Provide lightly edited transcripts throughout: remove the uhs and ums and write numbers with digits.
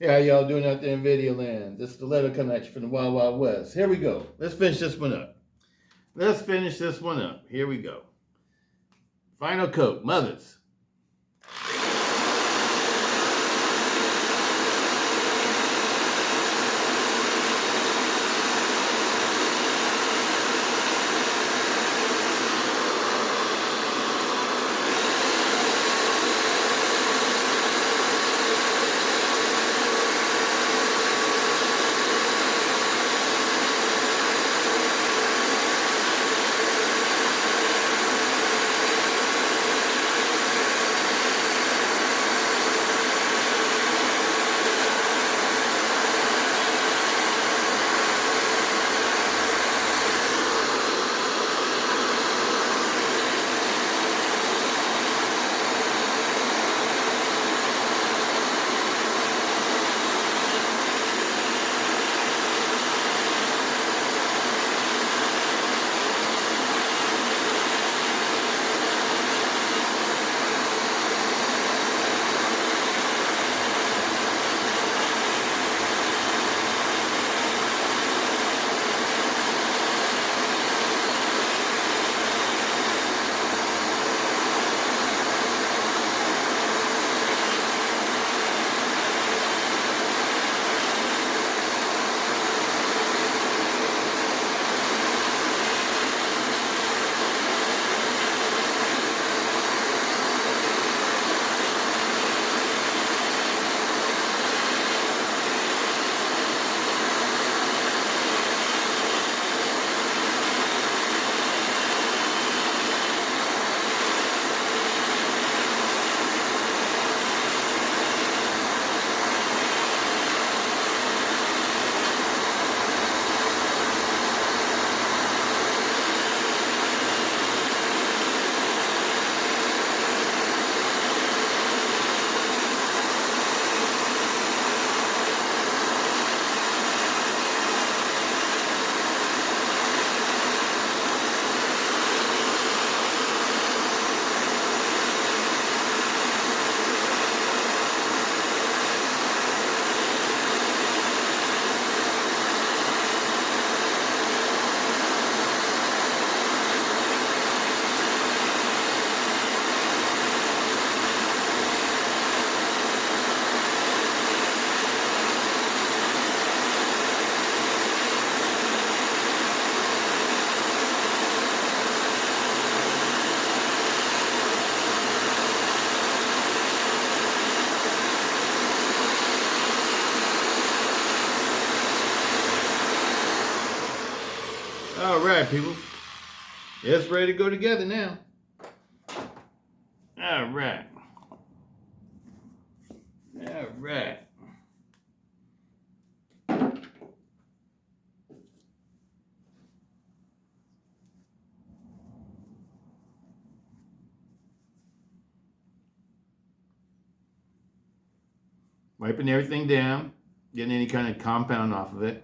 Hey, how y'all doing out there in video land? This is Stiletto coming at you from the Wild Wild West. Here we go. Let's finish this one up. Here we go. Final coat, mothers. All right, people. It's ready to go together now. All right. All right. Wiping everything down, getting any kind of compound off of it.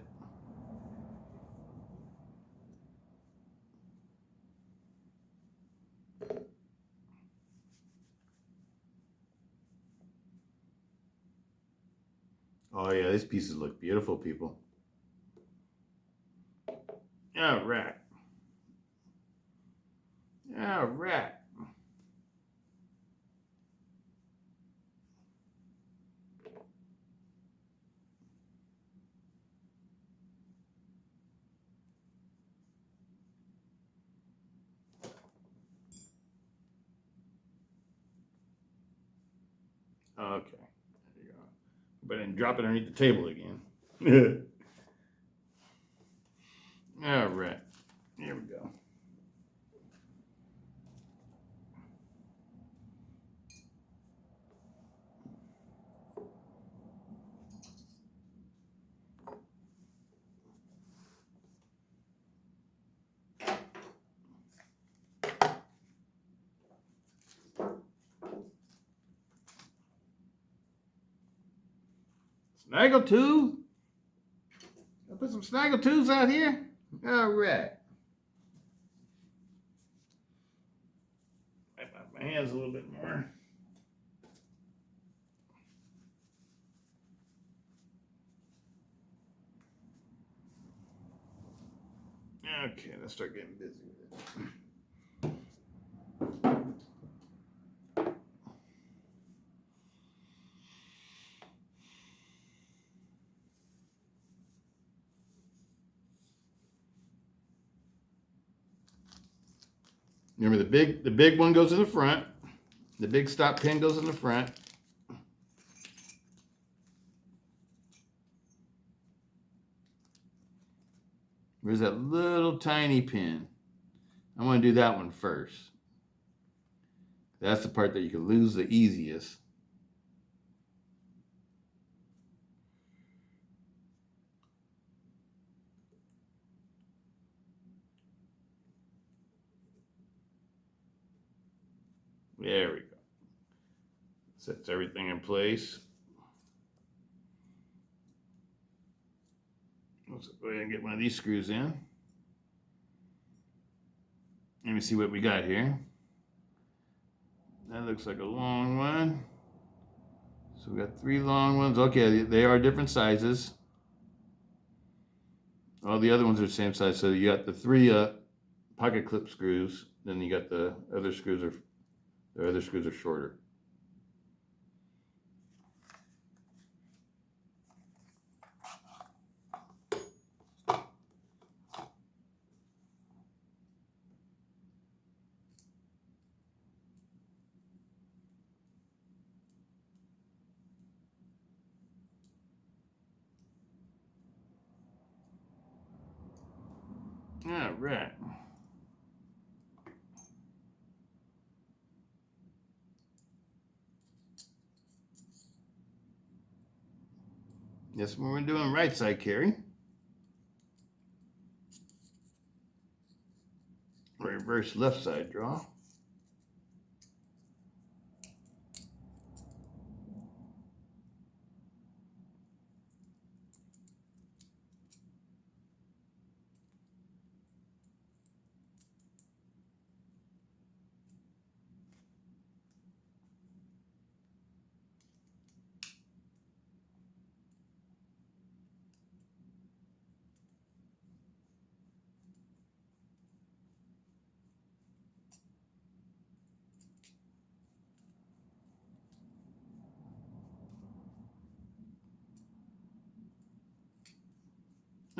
Oh yeah, these pieces look beautiful, people. All right. All right. Okay. There you go. But then drop it underneath the table again. All right. Here we go. Snaggletooth. I'll put some snaggletooths out here. All right. Wipe out my hands a little bit more. Okay, let's start getting busy with it. Remember, the big one goes in the front. The big stop pin goes in the front. There's that little tiny pin. I want to do that one first. That's the part that you can lose the easiest. There we go. Sets everything in place. Let's go ahead and get one of these screws in. Let me see what we got here. That looks like a long one. So we got 3 long ones. Okay, they are different sizes. All the other ones are the same size. So you got the 3 pocket clip screws. Then you got the other screws are shorter. All right. Yes, we're doing right side carry. Reverse left side draw.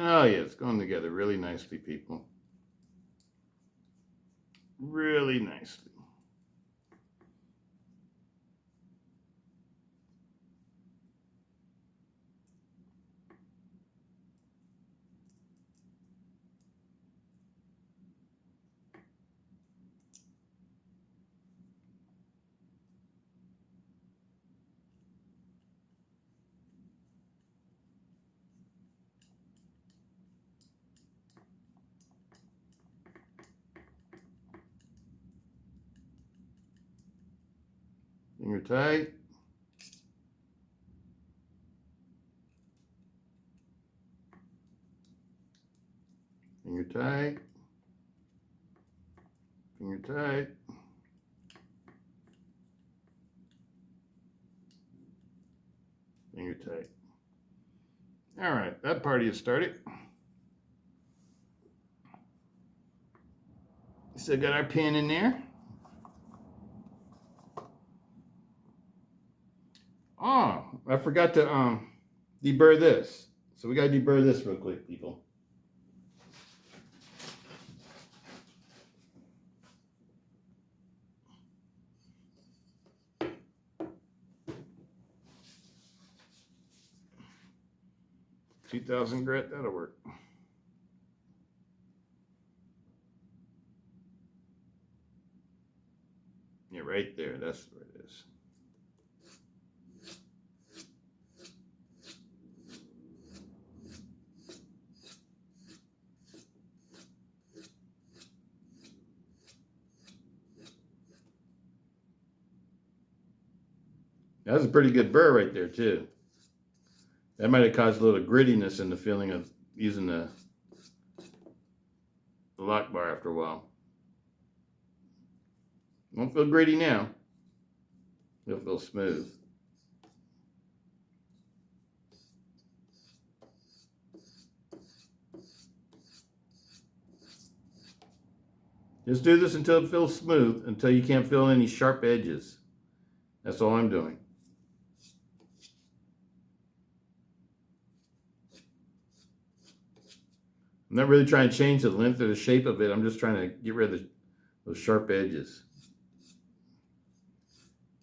Oh yeah, it's going together really nicely, people. Really nicely. Finger tight. Finger tight. Finger tight. Finger tight. All right, that party has started. Still got our pin in there. Oh, I forgot to deburr this. So we got to deburr this real quick, people. $2,000 grit, that'll work. Yeah, right there. That's where it is. That's a pretty good burr right there, too. That might have caused a little grittiness in the feeling of using the lock bar after a while. Won't feel gritty now. It'll feel smooth. Just do this until it feels smooth, until you can't feel any sharp edges. That's all I'm doing. I'm not really trying to change the length or the shape of it. I'm just trying to get rid of those sharp edges.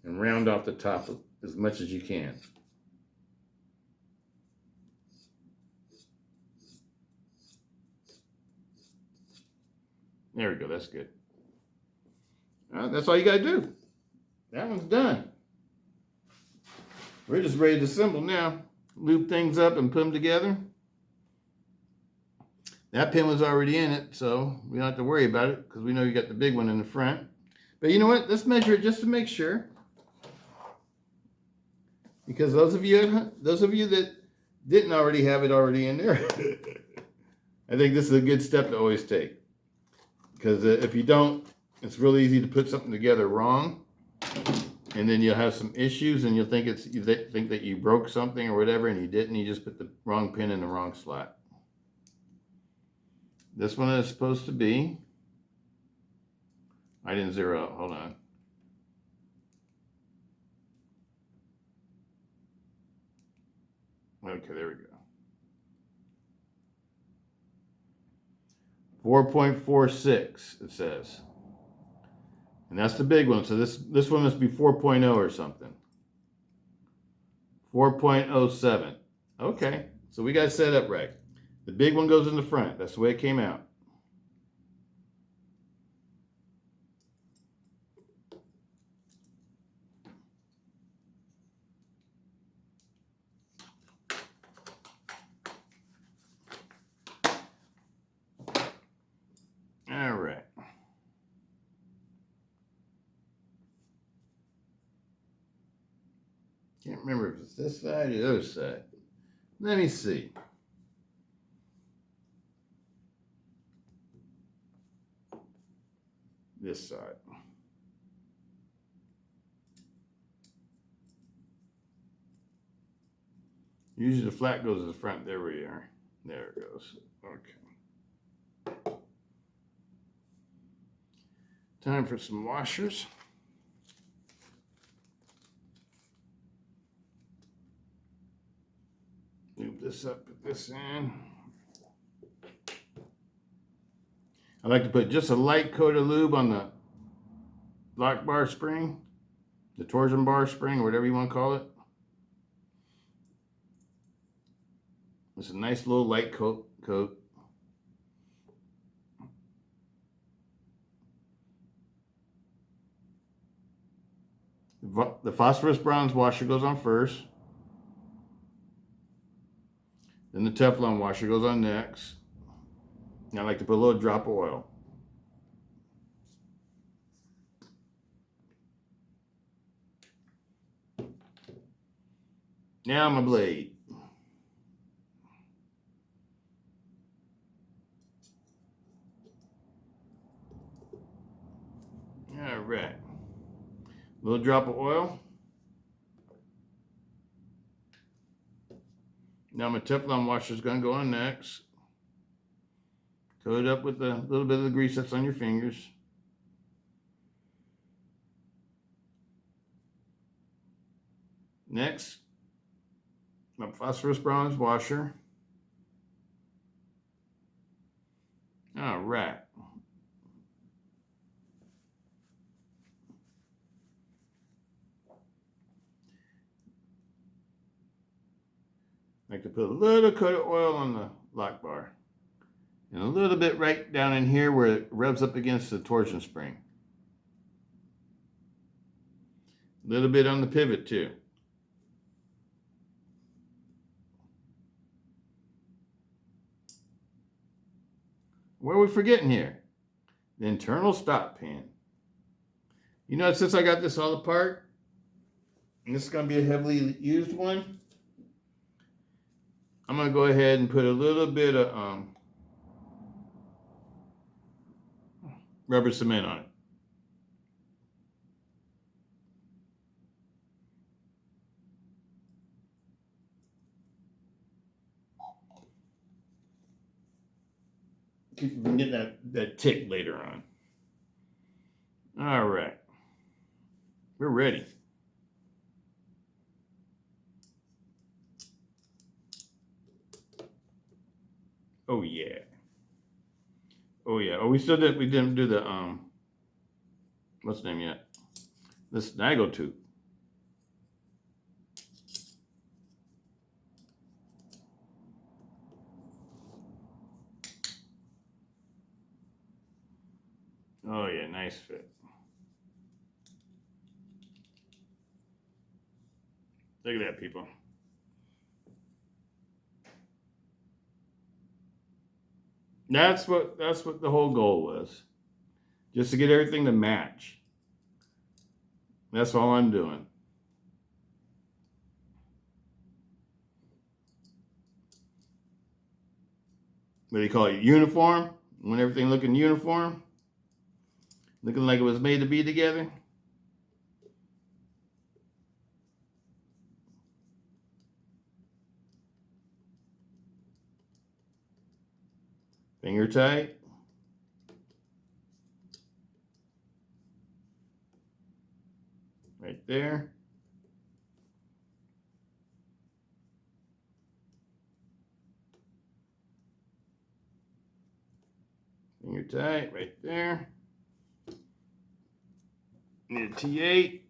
And round off the top as much as you can. There we go, that's good. That's all you gotta do. That one's done. We're just ready to assemble now. Loop things up and put them together. That pin was already in it, so we don't have to worry about it because we know you got the big one in the front. But you know what? Let's measure it just to make sure. Because those of you that didn't already have it already in there, I think this is a good step to always take. Because if you don't, it's really easy to put something together wrong, and then you'll have some issues, and you'll think think that you broke something or whatever, and you didn't. You just put the wrong pin in the wrong slot. This one is supposed to be. I didn't zero out. Hold on. Okay, there we go. 4.46 it says. And that's the big one. So this one must be 4.0 or something. 4.07. Okay, so we got it set up right. The big one goes in the front. That's the way it came out. All right. Can't remember if it's this side or the other side. Let me see. This side. Usually the flat goes to the front. There we are. There it goes. Okay. Time for some washers. Move this up, put this in. I like to put just a light coat of lube on the lock bar spring, the torsion bar spring, or whatever you want to call it. It's a nice little light coat. The phosphorus bronze washer goes on first. Then the Teflon washer goes on next. And I like to put a little drop of oil. Now my blade. All right. A little drop of oil. Now my Teflon washer is going to go on next. Coat it up with a little bit of the grease that's on your fingers. Next, my phosphorus bronze washer. All right. I like to put a little coat of oil on the lock bar. And a little bit right down in here where it rubs up against the torsion spring. A little bit on the pivot too. What are we forgetting here? The internal stop pin. You know, since I got this all apart, and this is going to be a heavily used one, I'm going to go ahead and put a little bit of rubber cement on it. Keep from getting that tick later on. All right. We're ready. Oh yeah. Oh yeah. Oh, we didn't do the what's the name yet? The Snaggletooth. Oh yeah, nice fit. Look at that, people. That's what the whole goal was. Just to get everything to match. That's all I'm doing. What do you call it? Uniform? When everything looking uniform? Looking like it was made to be together? Finger tight. Right there. Finger tight right there. Need a T8.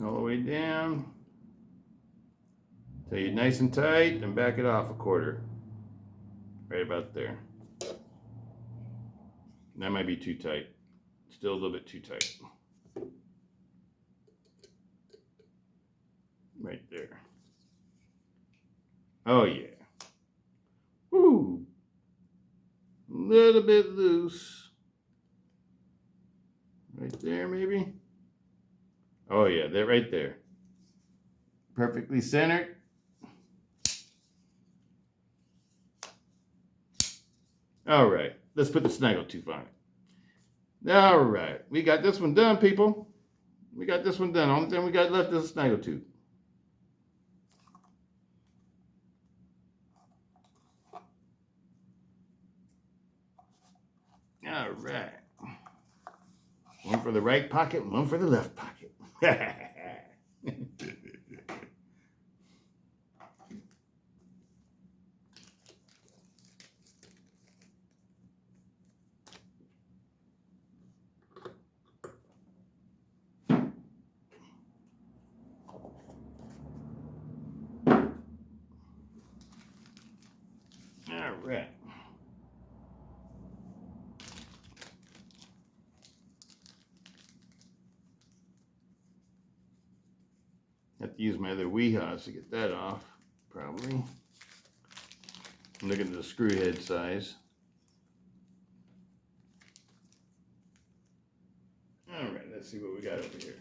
All the way down. Till you're nice and tight and back it off a quarter. Right about there. That might be too tight. Still a little bit too tight. Right there. Oh yeah. Woo. A little bit loose. Right there maybe. Oh yeah, that right there. Perfectly centered. All right, let's put the Snaggletooth on it. All right, we got this one done, people. We got this one done. Only thing we got left is a Snaggletooth. All right. One for the right pocket, one for the left pocket. All right. Have to use my other WeHas to get that off, probably. I'm looking at the screw head size. All right, let's see what we got over here.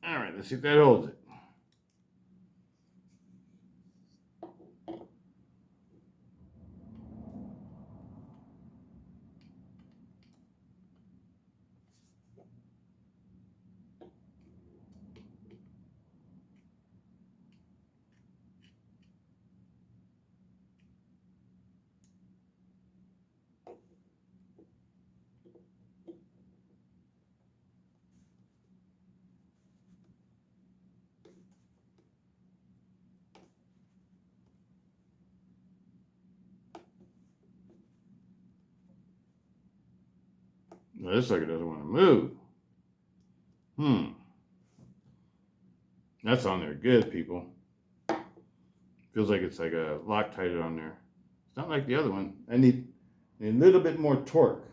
All right, let's see if that holds it. No, this sucker doesn't want to move. That's on there good, people. Feels like it's like a Loctite on there. It's not like the other one. I need a little bit more torque.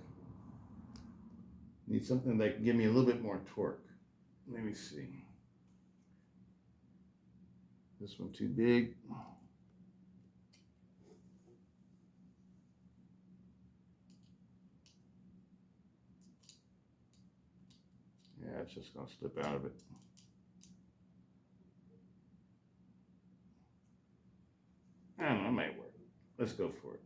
Need something that can give me a little bit more torque. Let me see. This one too big. Yeah, it's just gonna slip out of it. I don't know, it might work. Let's go for it.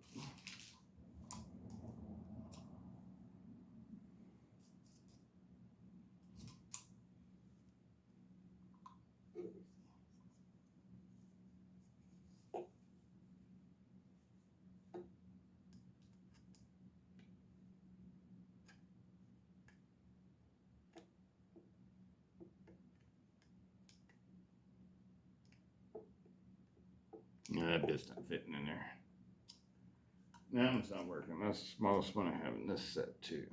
Yeah, that bit's not fitting in there. That one's not working. That's the smallest one I have in this set too.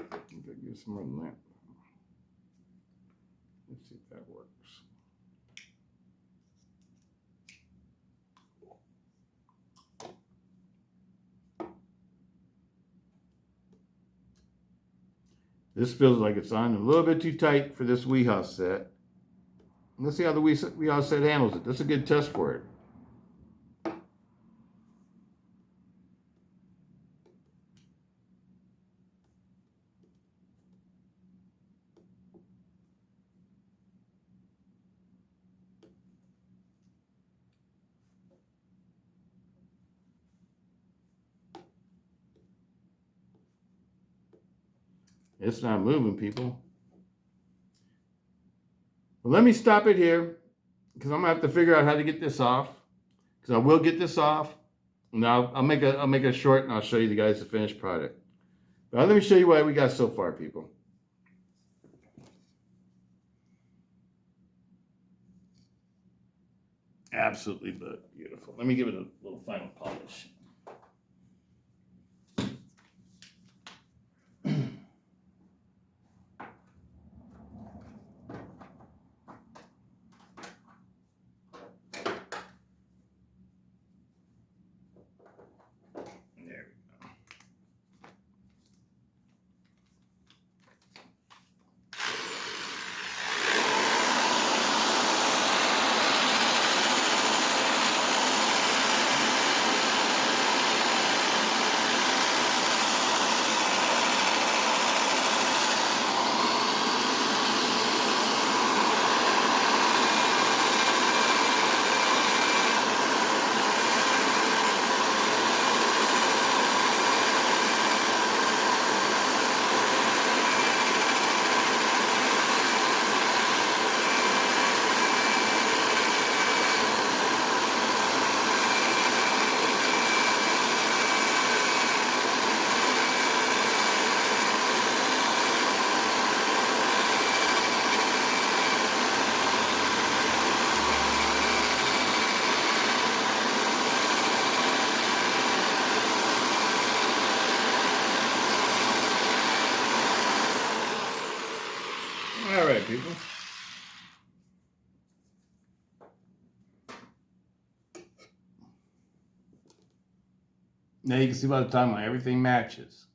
If I get some more than that. Let's see if that works. This feels like it's on a little bit too tight for this WeHouse set. Let's see how the WeHouse set handles it. That's a good test for it. It's not moving, people. Well, let me stop it here because I'm gonna have to figure out how to get this off. Because I will get this off. Now I'll make a short and I'll show you the guys the finished product. But let me show you what we got so far, people. Absolutely beautiful. Let me give it a little final polish. All right, people. Now you can see by the timeline, everything matches.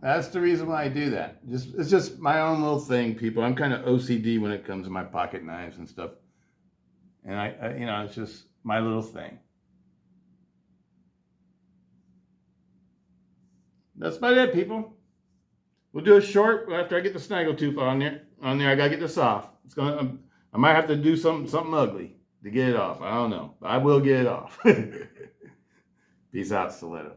That's the reason why I do that. It's just my own little thing, people. I'm kind of OCD when it comes to my pocket knives and stuff. And I you know, it's just my little thing. That's about it, people. We'll do a short after I get the snaggletooth on there. I gotta get this off. I might have to do something ugly to get it off. I don't know. But I will get it off. Peace out, Stiletto.